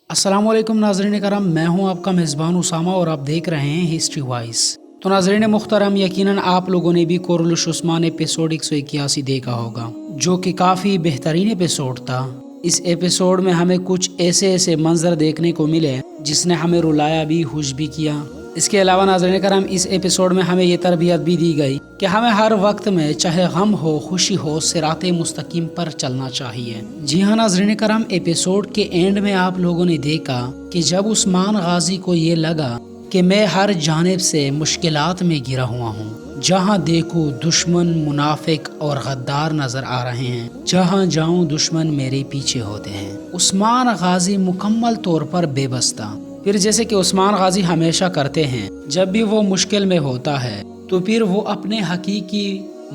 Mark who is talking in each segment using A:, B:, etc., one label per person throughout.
A: अस्सलाम वालेकुम नाज़रीन करम, मैं हूं आपका मेज़बान उसामा और आप देख रहे हैं हिस्ट्री वाइज। तो नाज़रीन मुख्तरम, यकीनन आप लोगों ने भी कुरलुश उस्मान एपिसोड 181 देखा होगा, जो कि काफ़ी बेहतरीन एपिसोड था। इस एपिसोड में हमें कुछ ऐसे मंजर देखने को मिले जिसने हमें रुलाया भी, खुश भी किया। इसके अलावा नाज़रीन करम, इस एपिसोड में हमें ये तरबियत भी दी गई कि हमें हर वक्त में चाहे गम हो खुशी हो सिराते मुस्तकीम पर चलना चाहिए। जी हाँ नाज़रीन करम, एपिसोड के एंड में आप लोगों ने देखा कि जब उस्मान गाजी को ये लगा कि मैं हर जानिब से मुश्किलात में घिरा हुआ हूँ, जहाँ देखूं दुश्मन, मुनाफिक और गद्दार नजर आ रहे हैं, जहाँ जाऊं दुश्मन मेरे पीछे होते हैं, उस्मान गाजी मुकम्मल तौर पर बेबस था। फिर जैसे कि उस्मान गाजी हमेशा करते हैं, जब भी वो मुश्किल में होता है तो फिर वो अपने हकीकी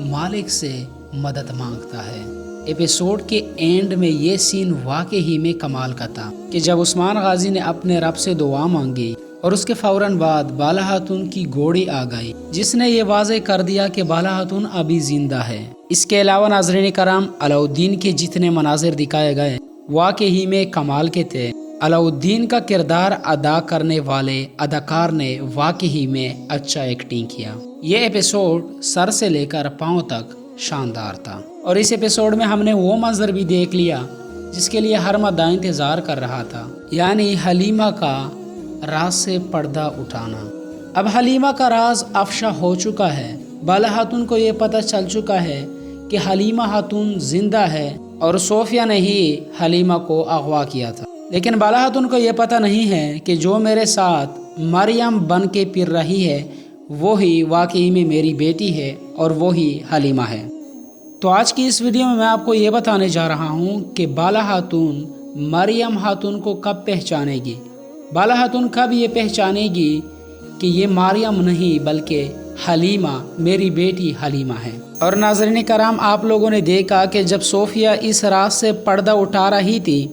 A: मालिक से मदद मांगता है। एपिसोड के एंड में ये सीन वाकई में कमाल का था कि जब उस्मान गाजी ने अपने रब से दुआ मांगी और उसके फौरन बाद बाला खातून की घोड़ी आ गई, जिसने ये वाज़े कर दिया कि बाला खातून अभी जिंदा है। इसके अलावा नाज़रीन कराम, अलाउद्दीन के जितने मनाजिर दिखाए गए वाकई में कमाल के थे। अलाउद्दीन का किरदार अदा करने वाले अदाकार ने वाकई में अच्छा एक्टिंग किया। ये एपिसोड सर से लेकर पाँव तक शानदार था और इस एपिसोड में हमने वो मंजर भी देख लिया जिसके लिए हर मद्दा इंतज़ार कर रहा था, यानी हलीमा का राज से पर्दा उठाना। अब हलीमा का राज अफशा हो चुका है। बाला खातून को ये पता चल चुका है कि हलीमा खातून जिंदा है और सोफिया ने ही हलीमा को अगवा किया था, लेकिन बाला खातून को ये पता नहीं है कि जो मेरे साथ मरियम बन के फिर रही है वो ही वाकई में मेरी बेटी है और वो ही हलीमा है। तो आज की इस वीडियो में मैं आपको ये बताने जा रहा हूँ कि बाला खातून मरियम खातून को कब पहचानेगी, बाला खातून कब ये पहचानेगी कि ये मरियम नहीं बल्कि हलीमा, मेरी बेटी हलीमा है। और नाज़रीन कराम, आप लोगों ने देखा कि जब सोफिया इस रात से पर्दा उठा रही थी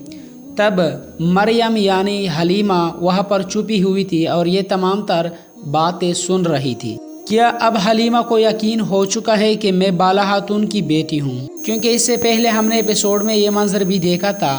A: तब मरियम यानी हलीमा वहाँ पर छुपी हुई थी और ये तमाम तर बातें सुन रही थी। क्या अब हलीमा को यकीन हो चुका है कि मैं बाला खातून की बेटी हूँ? क्योंकि इससे पहले हमने एपिसोड में ये मंजर भी देखा था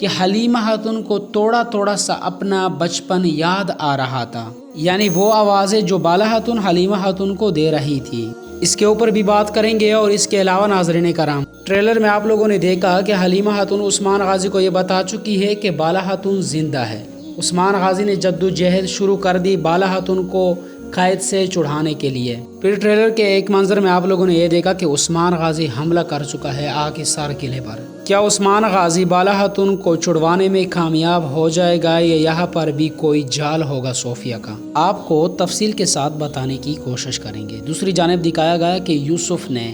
A: कि हलीमा खातून को थोड़ा थोड़ा सा अपना बचपन याद आ रहा था, यानी वो आवाज़ें जो बाला खातून हलीमा खातून को दे रही थी। इसके ऊपर भी बात करेंगे। और इसके अलावा नाज़रीन कराम, ट्रेलर में आप लोगों ने देखा कि हलीमा खातून उस्मान गाजी को ये बता चुकी है कि बाला खातून जिंदा है। उस्मान गाजी ने जद्दोजहद शुरू कर दी बाला खातून को कैद से छुड़ाने के लिए। फिर ट्रेलर के एक मंजर में आप लोगों ने ये देखा कि उस्मान गाजी हमला कर चुका है आकिसार किले पर। क्या उस्मान गाजी बाला खातून को छुड़वाने में कामयाब हो जाएगा या यहाँ पर भी कोई जाल होगा सोफिया का? आपको तफसील के साथ बताने की कोशिश करेंगे। दूसरी जानिब दिखाया गया कि यूसुफ ने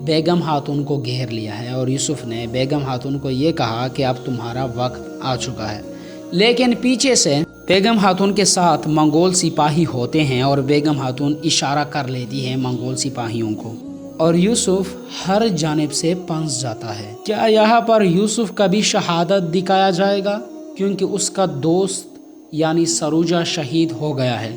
A: बेगम खातून को घेर लिया है और यूसुफ ने बेगम खातून को ये कहा कि अब तुम्हारा वक्त आ चुका है, लेकिन पीछे से बेगम खातून के साथ मंगोल सिपाही होते हैं और बेगम खातून इशारा कर लेती है मंगोल सिपाहियों को और यूसुफ हर जानिब से फंस जाता है। क्या यहाँ पर यूसुफ का भी शहादत दिखाया जाएगा क्योंकि उसका दोस्त यानी सरूजा शहीद हो गया है?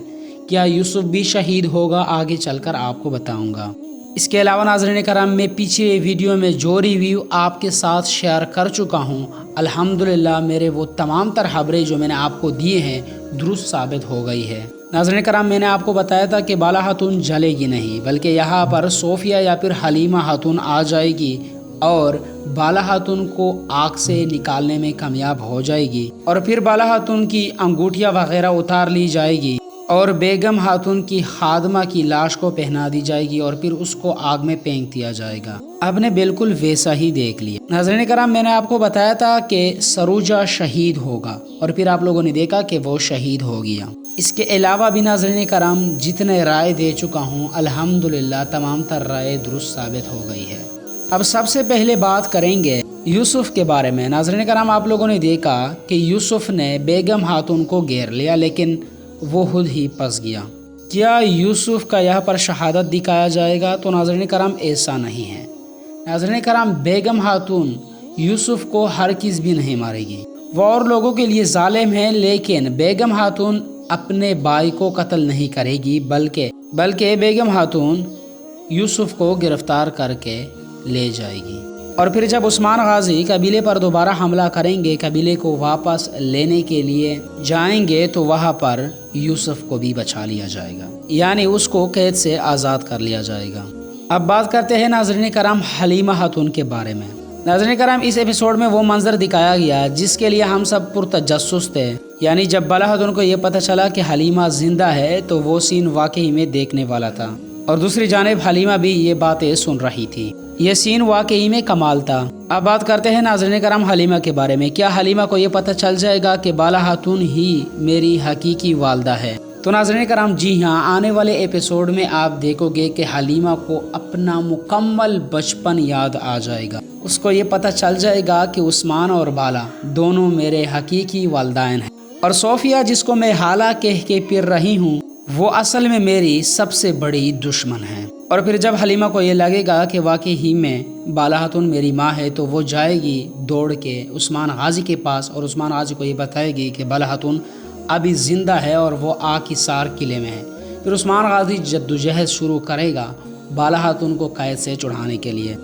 A: क्या यूसुफ भी शहीद होगा? आगे चलकर आपको बताऊंगा। इसके अलावा नाज़रीन कराम, मैं पिछले वीडियो में जो रिव्यू आपके साथ शेयर कर चुका हूँ, अल्हम्दुलिल्लाह मेरे वो तमाम तर खबरें जो मैंने आपको दिए हैं दुरुस्त साबित हो गई है। नाज़रीन कराम, मैंने आपको बताया था कि बाला खातून जलेगी नहीं बल्कि यहाँ पर सोफिया या फिर हलीमा खातून आ जाएगी और बाला खातून को आग से निकालने में कामयाब हो जाएगी और फिर बाला खातून की अंगूठियाँ वगैरह उतार ली जाएगी और बेगम खातून की खादमा की लाश को पहना दी जाएगी और फिर उसको आग में फेंक दिया जाएगा। आपने बिल्कुल वैसा ही देख लिया। नाज़रीन कराम, मैंने आपको बताया था कि सरूजा शहीद होगा और फिर आप लोगों ने देखा कि वो शहीद हो गया। इसके अलावा भी नाज़रीन कराम, जितने राय दे चुका हूँ अल्हम्दुलिल्लाह तमाम तर राय दुरुस्त साबित हो गई है। अब सबसे पहले बात करेंगे यूसुफ के बारे में। नाज़रीन कराम, आप लोगों ने देखा कि यूसुफ ने बेगम खातून को घेर लिया लेकिन वो खुद ही फंस गया। क्या यूसुफ का यहाँ पर शहादत दिखाया जाएगा? तो नाज़रीन कराम, ऐसा नहीं है। नाज़रीन कराम, बेगम खातून यूसुफ को हरगिज़ भी नहीं मारेगी। वो और लोगों के लिए जालिम है, लेकिन बेगम खातून अपने भाई को कत्ल नहीं करेगी बल्कि बेगम खातून यूसुफ को गिरफ्तार करके ले जाएगी اور پھر جب عثمان غازی قبیلے پر دوبارہ حملہ کریں گے، قبیلے کو واپس لینے کے لیے جائیں گے، تو وہاں پر یوسف کو بھی بچا لیا جائے گا، یعنی اس کو قید سے آزاد کر لیا جائے گا۔ اب بات کرتے ہیں ناظرین کرام حلیمہ خاتون کے بارے میں۔ ناظرین کرام، اس ایپیسوڈ میں وہ منظر دکھایا گیا جس کے لیے ہم سب پرتجسس تھے، یعنی جب بالا خاتون کو یہ پتہ چلا کہ حلیمہ زندہ ہے تو وہ سین واقعی میں دیکھنے والا تھا، اور دوسری جانب حلیمہ بھی یہ باتیں سن رہی تھی۔ یہ سین واقعی میں کمال تھا۔ اب بات کرتے ہیں ناظرین کرام حلیمہ کے بارے میں۔ کیا حلیمہ کو یہ پتہ چل جائے گا کہ بالا خاتون ہی میری حقیقی والدہ ہے؟ تو ناظرین کرام، جی ہاں، آنے والے ایپیسوڈ میں آپ دیکھو گے کہ حلیمہ کو اپنا مکمل بچپن یاد آ جائے گا۔ اس کو یہ پتہ چل جائے گا کہ عثمان اور بالا دونوں میرے حقیقی والدین ہیں، اور صوفیہ جس کو میں حالہ کہہ کے پھر رہی ہوں وہ اصل میں میری سب سے بڑی دشمن ہے۔ اور پھر جب حلیمہ کو یہ لگے گا کہ واقعی ہی میں بالا خاتون میری ماں ہے، تو وہ جائے گی دوڑ کے عثمان غازی کے پاس، اور عثمان غازی کو یہ بتائے گی کہ بالا خاتون ابھی زندہ ہے اور وہ آکسار قلعے میں ہے۔ پھر عثمان غازی جدوجہد شروع کرے گا بالا خاتون کو قید سے چھڑانے کے لیے۔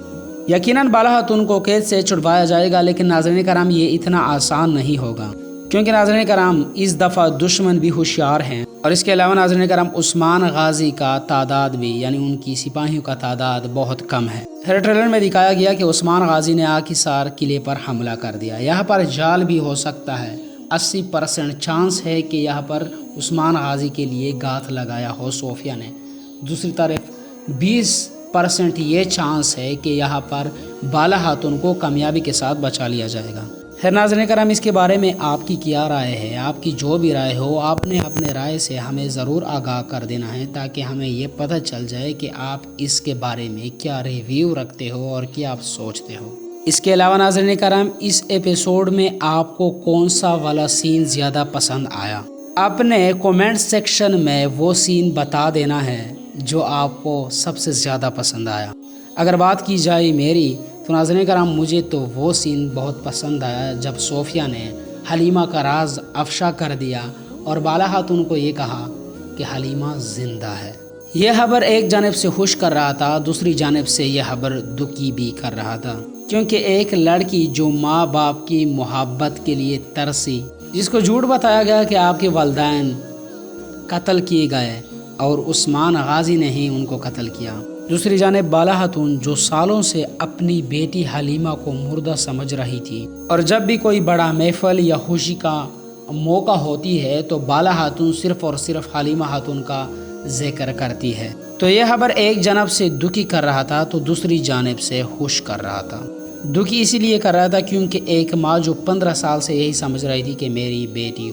A: یقیناً بالا خاتون کو قید سے چھڑوایا جائے گا، لیکن ناظرین کرام یہ اتنا آسان نہیں ہوگا، کیونکہ ناظرین کرام اس دفعہ دشمن بھی ہوشیار ہیں، اور اس کے علاوہ ناظرین کرام عثمان غازی کا تعداد بھی، یعنی ان کی سپاہیوں کا تعداد بہت کم ہے۔ ہر ٹریلر میں دکھایا گیا کہ عثمان غازی نے آکسار قلعے پر حملہ کر دیا۔ یہاں پر جال بھی ہو سکتا ہے، 80% چانس ہے کہ یہاں پر عثمان غازی کے لیے گاتھ لگایا ہو صوفیہ نے۔ دوسری طرف 20% یہ چانس ہے کہ یہاں پر بالا خاتون کو کامیابی کے ساتھ بچا لیا جائے گا۔ خیر ناظرین کرام، اس کے بارے میں آپ کی کیا رائے ہے؟ آپ کی جو بھی رائے ہو، آپ نے اپنے رائے سے ہمیں ضرور آگاہ کر دینا ہے، تاکہ ہمیں یہ پتہ چل جائے کہ آپ اس کے بارے میں کیا ریویو رکھتے ہو اور کیا آپ سوچتے ہو۔ اس کے علاوہ ناظرین کرام، اس ایپیسوڈ میں آپ کو کون سا والا سین زیادہ پسند آیا؟ اپنے کومنٹ سیکشن میں وہ سین بتا دینا ہے جو آپ کو سب سے زیادہ پسند آیا۔ اگر بات کی جائے میری، تو ناظرین کرام مجھے تو وہ سین بہت پسند آیا جب صوفیہ نے حلیمہ کا راز افشا کر دیا اور بالا خاتون کو یہ کہا کہ حلیمہ زندہ ہے۔ یہ خبر ایک جانب سے خوش کر رہا تھا، دوسری جانب سے یہ خبر دکھی بھی کر رہا تھا، کیونکہ ایک لڑکی جو ماں باپ کی محبت کے لیے ترسی، جس کو جھوٹ بتایا گیا کہ آپ کے والدین قتل کیے گئے اور عثمان غازی نے ہی ان کو قتل کیا، دوسری جانب بالا خاتون جو سالوں سے اپنی بیٹی حلیمہ کو مردہ سمجھ رہی تھی، اور جب بھی کوئی بڑا محفل یا خوشی کا موقع ہوتی ہے تو بالا خاتون صرف اور صرف حلیمہ خاتون کا ذکر کرتی ہے۔ تو یہ خبر ایک جانب سے دکھی کر رہا تھا تو دوسری جانب سے خوش کر رہا تھا۔ دکھی اسی لیے کر رہا تھا کیونکہ ایک ماں جو 15 سال سے یہی سمجھ رہی تھی کہ میری بیٹی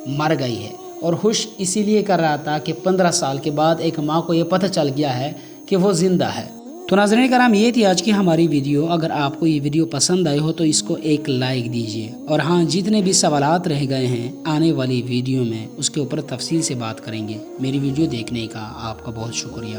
A: مر گئی ہے، اور خوش اسی لیے کر رہا تھا کہ 15 سال کے بعد ایک ماں کو یہ پتہ چل گیا ہے کہ وہ زندہ ہے۔ تو ناظرین کرام، یہ تھی آج کی ہماری ویڈیو۔ اگر آپ کو یہ ویڈیو پسند آئی ہو تو اس کو ایک لائک دیجئے، اور ہاں، جتنے بھی سوالات رہ گئے ہیں آنے والی ویڈیو میں اس کے اوپر تفصیل سے بات کریں گے۔ میری ویڈیو دیکھنے کا آپ کا بہت شکریہ۔